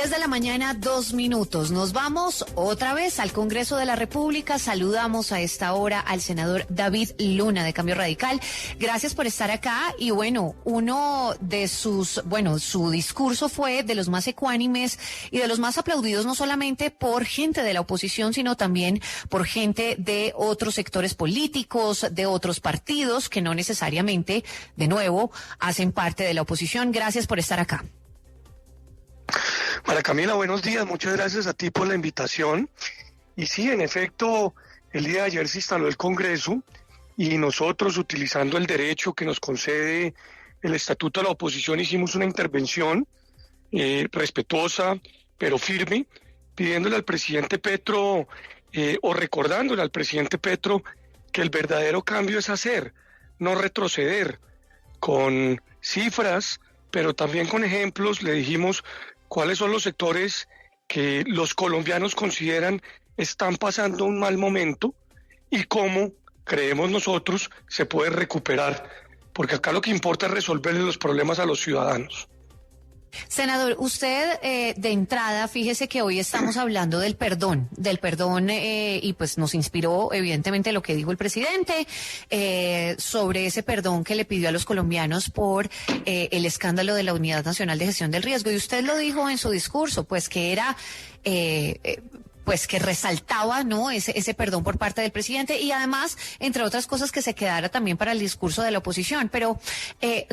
10 de la mañana, 2 minutos. Nos vamos otra vez al Congreso de la República. Saludamos a esta hora al senador David Luna de Cambio Radical. Gracias por estar acá. Y bueno, su discurso fue de los más ecuánimes y de los más aplaudidos, no solamente por gente de la oposición, sino también por gente de otros sectores políticos, de otros partidos que no necesariamente, de nuevo, hacen parte de la oposición. Gracias por estar acá. María Camila, buenos días, muchas gracias a ti por la invitación. Y sí, en efecto, el día de ayer se instaló el Congreso y nosotros, utilizando el derecho que nos concede el Estatuto de la Oposición, hicimos una intervención respetuosa, pero firme, pidiéndole al presidente Petro, o recordándole al presidente Petro, que el verdadero cambio es hacer, no retroceder. Con cifras, pero también con ejemplos, le dijimos cuáles son los sectores que los colombianos consideran están pasando un mal momento y cómo creemos nosotros se puede recuperar, porque acá lo que importa es resolverle los problemas a los ciudadanos. Senador, usted de entrada, fíjese que hoy estamos hablando del perdón y pues nos inspiró evidentemente lo que dijo el presidente sobre ese perdón que le pidió a los colombianos por el escándalo de la Unidad Nacional de Gestión del Riesgo. Y usted lo dijo en su discurso, pues que era... pues que resaltaba, ¿no?, ese perdón por parte del presidente y además, entre otras cosas, que se quedara también para el discurso de la oposición. Pero,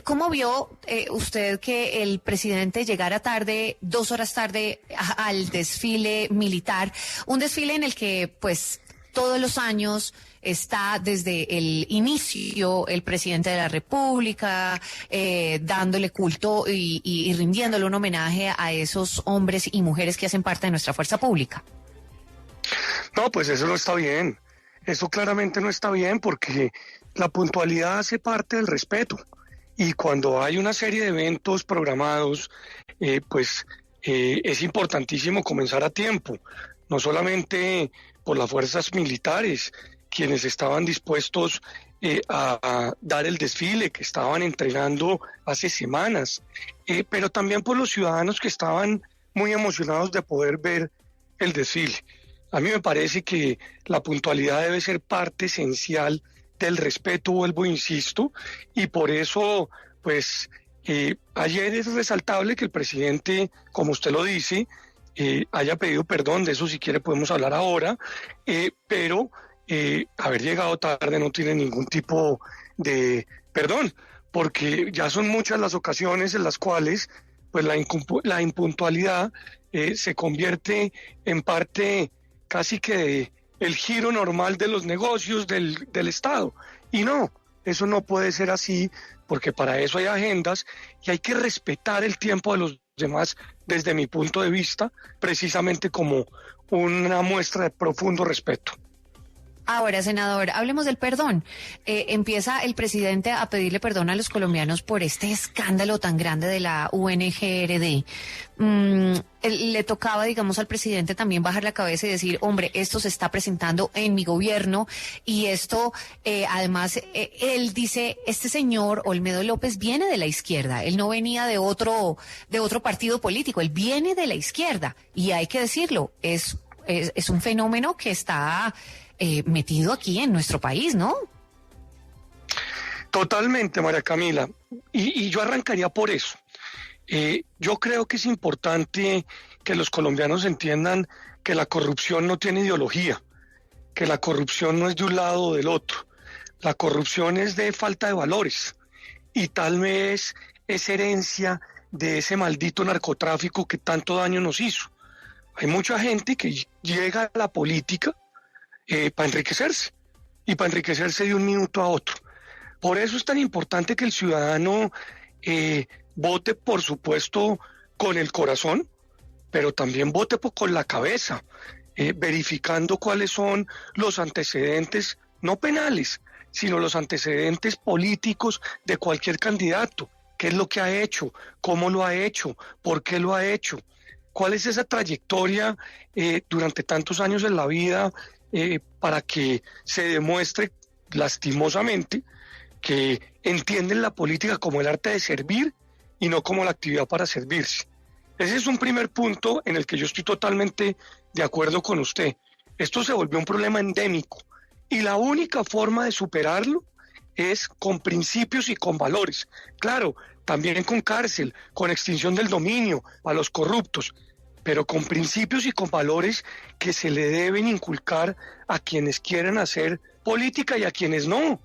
¿cómo vio usted que el presidente llegara tarde, 2 horas tarde, al desfile militar? Un desfile en el que, pues, todos los años está desde el inicio el presidente de la República dándole culto y rindiéndole un homenaje a esos hombres y mujeres que hacen parte de nuestra fuerza pública. No, pues eso no está bien. Eso claramente no está bien porque la puntualidad hace parte del respeto. Y cuando hay una serie de eventos programados, es importantísimo comenzar a tiempo. No solamente por las fuerzas militares, quienes estaban dispuestos a dar el desfile, que estaban entrenando hace semanas, pero también por los ciudadanos que estaban muy emocionados de poder ver el desfile. A mí me parece que la puntualidad debe ser parte esencial del respeto, vuelvo, insisto, y por eso, pues, ayer es resaltable que el presidente, como usted lo dice, haya pedido perdón. De eso, si quiere, podemos hablar ahora, pero haber llegado tarde no tiene ningún tipo de perdón, porque ya son muchas las ocasiones en las cuales, pues, la impuntualidad se convierte en parte casi que el giro normal de los negocios del Estado. Y no, eso no puede ser así, porque para eso hay agendas y hay que respetar el tiempo de los demás, desde mi punto de vista, precisamente como una muestra de profundo respeto. Ahora, senador, hablemos del perdón. Empieza el presidente a pedirle perdón a los colombianos por este escándalo tan grande de la UNGRD. Le tocaba, digamos, al presidente también bajar la cabeza y decir, hombre, esto se está presentando en mi gobierno y esto, además, él dice, este señor Olmedo López viene de la izquierda, él no venía de otro partido político, él viene de la izquierda y hay que decirlo, es un fenómeno que está metido aquí en nuestro país, ¿no? Totalmente, María Camila, y yo arrancaría por eso. Yo creo que es importante que los colombianos entiendan que la corrupción no tiene ideología, que la corrupción no es de un lado o del otro, la corrupción es de falta de valores y tal vez es herencia de ese maldito narcotráfico que tanto daño nos hizo. Hay mucha gente que llega a la política para enriquecerse y para enriquecerse de un minuto a otro. Por eso es tan importante que el ciudadano vote, por supuesto, con el corazón, pero también vote con la cabeza, verificando cuáles son los antecedentes, no penales, sino los antecedentes políticos de cualquier candidato. ¿Qué es lo que ha hecho? ¿Cómo lo ha hecho? ¿Por qué lo ha hecho? ¿Cuál es esa trayectoria durante tantos años en la vida para que se demuestre lastimosamente que entienden la política como el arte de servir y no como la actividad para servirse? Ese es un primer punto en el que yo estoy totalmente de acuerdo con usted. Esto se volvió un problema endémico y la única forma de superarlo es con principios y con valores. Claro, también con cárcel, con extinción del dominio a los corruptos, pero con principios y con valores que se le deben inculcar a quienes quieren hacer política y a quienes no.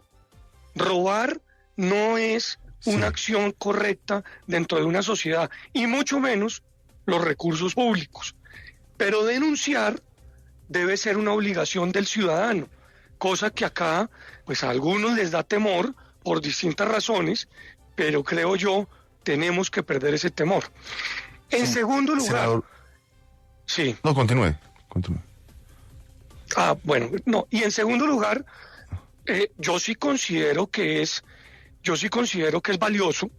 Robar no es una acción correcta dentro de una sociedad, y mucho menos los recursos públicos. Pero denunciar debe ser una obligación del ciudadano, cosa que acá pues a algunos les da temor por distintas razones, pero creo yo tenemos que perder ese temor. En segundo lugar... Senador, sí. No, continúe. Bueno, no. Y en segundo lugar, yo sí considero que es valioso,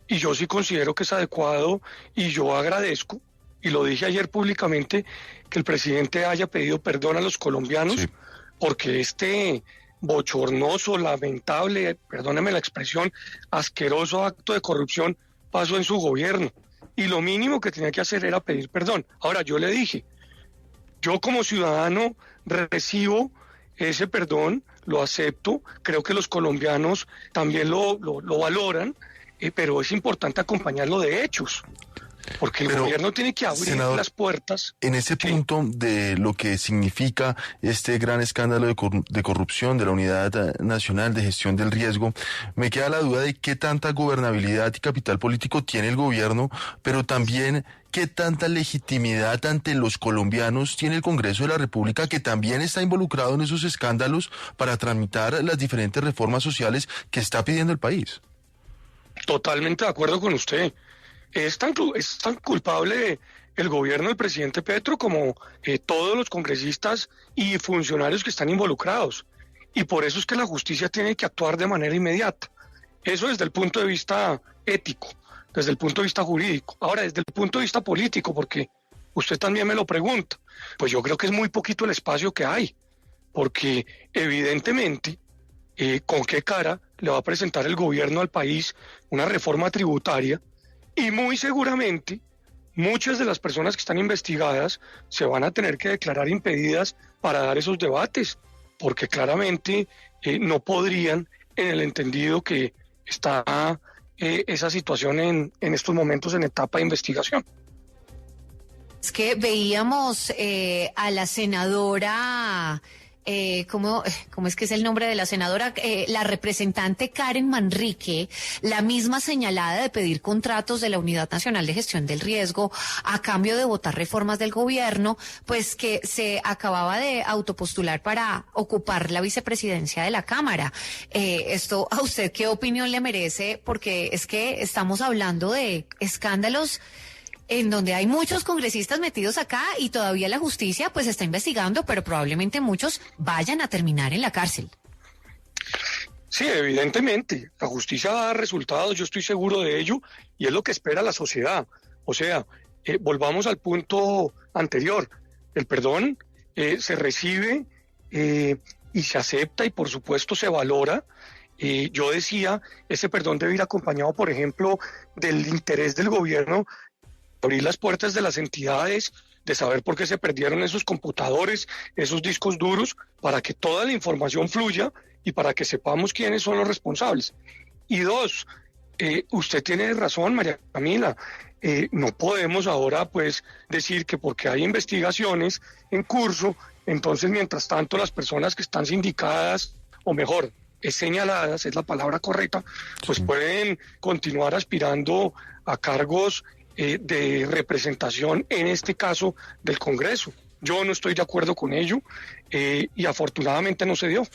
y yo sí considero que es adecuado, y yo agradezco, y lo dije ayer públicamente, que el presidente haya pedido perdón a los colombianos, sí, porque este bochornoso, lamentable, perdóneme la expresión, asqueroso acto de corrupción pasó en su gobierno, y lo mínimo que tenía que hacer era pedir perdón. Ahora, yo le dije, yo como ciudadano recibo ese perdón, lo acepto, creo que los colombianos también lo valoran, pero es importante acompañarlo de hechos, porque el gobierno tiene que abrir, senador, las puertas. En ese punto de lo que significa este gran escándalo de corrupción de la Unidad Nacional de Gestión del Riesgo, me queda la duda de qué tanta gobernabilidad y capital político tiene el gobierno, pero también qué tanta legitimidad ante los colombianos tiene el Congreso de la República, que también está involucrado en esos escándalos para tramitar las diferentes reformas sociales que está pidiendo el país. Totalmente de acuerdo con usted. Es tan culpable el gobierno del presidente Petro como todos los congresistas y funcionarios que están involucrados. Y por eso es que la justicia tiene que actuar de manera inmediata. Eso desde el punto de vista ético, desde el punto de vista jurídico. Ahora, desde el punto de vista político, porque usted también me lo pregunta, pues yo creo que es muy poquito el espacio que hay, porque evidentemente, ¿con qué cara le va a presentar el gobierno al país una reforma tributaria? Y muy seguramente muchas de las personas que están investigadas se van a tener que declarar impedidas para dar esos debates, porque claramente no podrían, en el entendido que está esa situación en estos momentos en etapa de investigación. Es que veíamos a la senadora... ¿cómo es que es el nombre de la senadora? La representante Karen Manrique, la misma señalada de pedir contratos de la Unidad Nacional de Gestión del Riesgo a cambio de votar reformas del gobierno, pues que se acababa de autopostular para ocupar la vicepresidencia de la Cámara. ¿Esto a usted qué opinión le merece? Porque es que estamos hablando de escándalos en donde hay muchos congresistas metidos acá y todavía la justicia pues está investigando, pero probablemente muchos vayan a terminar en la cárcel. Sí, evidentemente, la justicia va a dar resultados, yo estoy seguro de ello, y es lo que espera la sociedad. O sea, volvamos al punto anterior, el perdón se recibe y se acepta y por supuesto se valora. Yo decía, ese perdón debe ir acompañado, por ejemplo, del interés del gobierno, abrir las puertas de las entidades, de saber por qué se perdieron esos computadores, esos discos duros, para que toda la información fluya y para que sepamos quiénes son los responsables. Y dos, usted tiene razón, María Camila, no podemos ahora pues decir que porque hay investigaciones en curso, entonces mientras tanto las personas que están sindicadas, o mejor, señaladas, es la palabra correcta, pues pueden continuar aspirando a cargos de representación, en este caso del Congreso. Yo no estoy de acuerdo con ello y afortunadamente no se dio.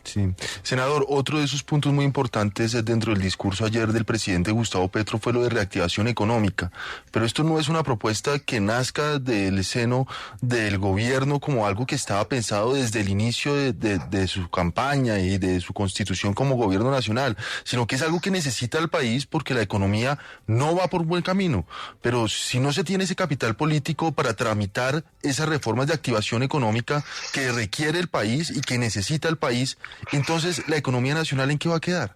Sí. Senador, otro de esos puntos muy importantes dentro del discurso ayer del presidente Gustavo Petro fue lo de reactivación económica, pero esto no es una propuesta que nazca del seno del gobierno como algo que estaba pensado desde el inicio de su campaña y de su constitución como gobierno nacional, sino que es algo que necesita el país porque la economía no va por buen camino, pero si no se tiene ese capital político para tramitar esas reformas de activación económica que requiere el país y que necesita el país, entonces, ¿la economía nacional en qué va a quedar?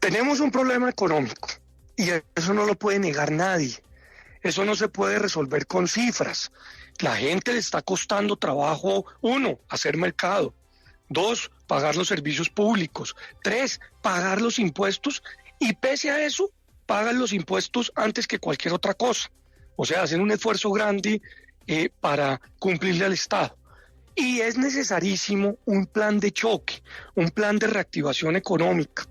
Tenemos un problema económico y eso no lo puede negar nadie. eso no se puede resolver con cifras. La gente le está costando trabajo, 1, hacer mercado, 2, pagar los servicios públicos, 3, pagar los impuestos, y pese a eso, pagan los impuestos antes que cualquier otra cosa. O sea, hacen un esfuerzo grande para cumplirle al Estado. Y es necesarísimo un plan de choque, un plan de reactivación económica.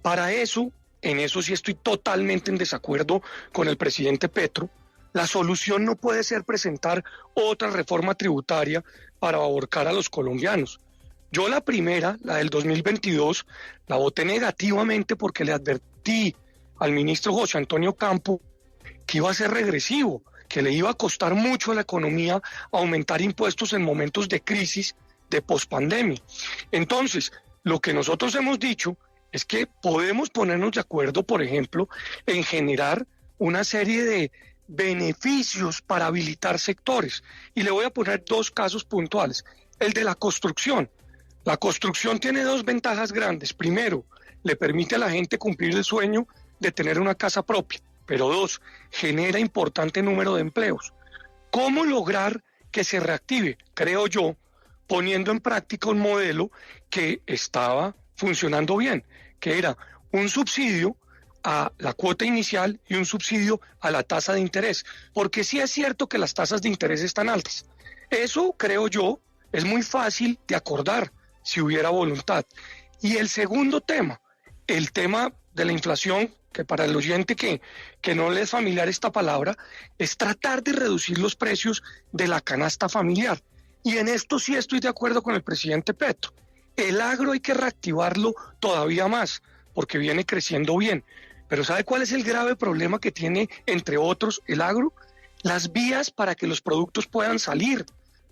Para eso, en eso sí estoy totalmente en desacuerdo con el presidente Petro, la solución no puede ser presentar otra reforma tributaria para ahorcar a los colombianos. Yo la primera, la del 2022, la voté negativamente porque le advertí al ministro José Antonio Campo que iba a ser regresivo, que le iba a costar mucho a la economía aumentar impuestos en momentos de crisis, de pospandemia. Entonces, lo que nosotros hemos dicho es que podemos ponernos de acuerdo, por ejemplo, en generar una serie de beneficios para habilitar sectores. Y le voy a poner 2 casos puntuales. El de la construcción. La construcción tiene 2 ventajas grandes. Primero, le permite a la gente cumplir el sueño de tener una casa propia. Pero 2, genera importante número de empleos. ¿Cómo lograr que se reactive? Creo yo, poniendo en práctica un modelo que estaba funcionando bien, que era un subsidio a la cuota inicial y un subsidio a la tasa de interés, porque sí es cierto que las tasas de interés están altas. Eso, creo yo, es muy fácil de acordar si hubiera voluntad. Y el segundo tema, el tema de la inflación, que para el oyente que no le es familiar esta palabra, es tratar de reducir los precios de la canasta familiar. Y en esto sí estoy de acuerdo con el presidente Petro. El agro hay que reactivarlo todavía más, porque viene creciendo bien. Pero ¿sabe cuál es el grave problema que tiene, entre otros, el agro? Las vías para que los productos puedan salir,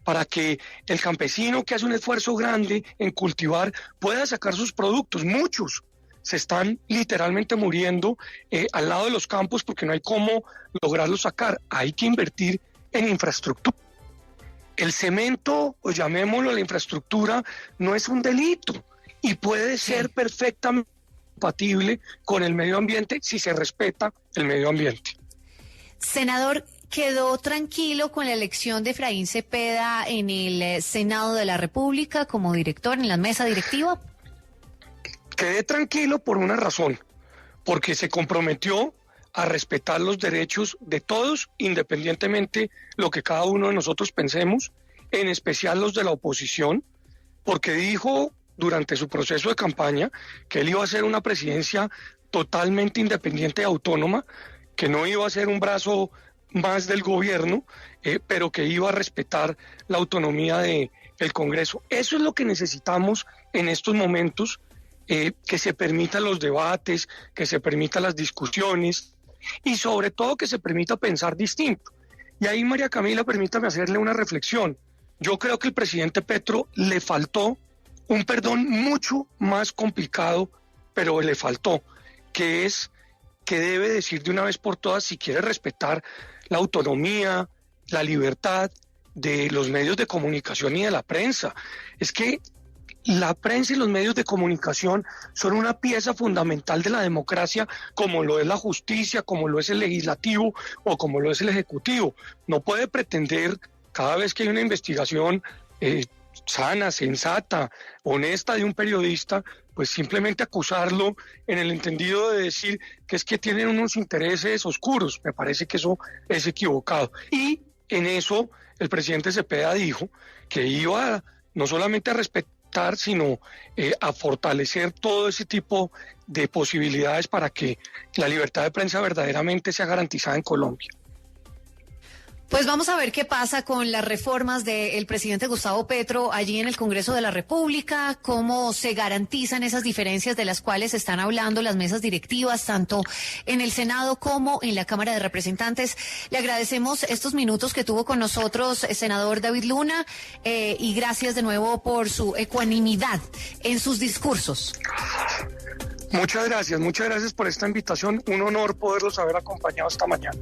para que el campesino que hace un esfuerzo grande en cultivar pueda sacar sus productos. Muchos se están literalmente muriendo al lado de los campos porque no hay cómo lograrlos sacar. Hay que invertir en infraestructura. El cemento, o llamémoslo la infraestructura, no es un delito y puede ser perfectamente compatible con el medio ambiente si se respeta el medio ambiente. Senador, ¿quedó tranquilo con la elección de Efraín Cepeda en el Senado de la República como director en la mesa directiva? Quedé tranquilo por una razón, porque se comprometió a respetar los derechos de todos, independientemente lo que cada uno de nosotros pensemos, en especial los de la oposición, porque dijo durante su proceso de campaña que él iba a hacer una presidencia totalmente independiente y autónoma, que no iba a ser un brazo más del gobierno, pero que iba a respetar la autonomía del Congreso. Eso es lo que necesitamos en estos momentos, que se permitan los debates, que se permitan las discusiones y sobre todo que se permita pensar distinto. Y ahí, María Camila, permítame hacerle una reflexión. Yo creo que el presidente Petro le faltó un perdón mucho más complicado, pero le faltó, que es que debe decir de una vez por todas si quiere respetar la autonomía, la libertad de los medios de comunicación y de la prensa. Es que la prensa y los medios de comunicación son una pieza fundamental de la democracia, como lo es la justicia, como lo es el legislativo o como lo es el ejecutivo. No puede pretender, cada vez que hay una investigación sana, sensata, honesta de un periodista, pues simplemente acusarlo en el entendido de decir que es que tienen unos intereses oscuros. Me parece que eso es equivocado. Y en eso el presidente Cepeda dijo que iba no solamente a respetar, sino a fortalecer todo ese tipo de posibilidades para que la libertad de prensa verdaderamente sea garantizada en Colombia. Pues vamos a ver qué pasa con las reformas del presidente Gustavo Petro allí en el Congreso de la República, cómo se garantizan esas diferencias de las cuales están hablando las mesas directivas, tanto en el Senado como en la Cámara de Representantes. Le agradecemos estos minutos que tuvo con nosotros, senador David Luna, y gracias de nuevo por su ecuanimidad en sus discursos. Muchas gracias por esta invitación. Un honor poderlos haber acompañado esta mañana.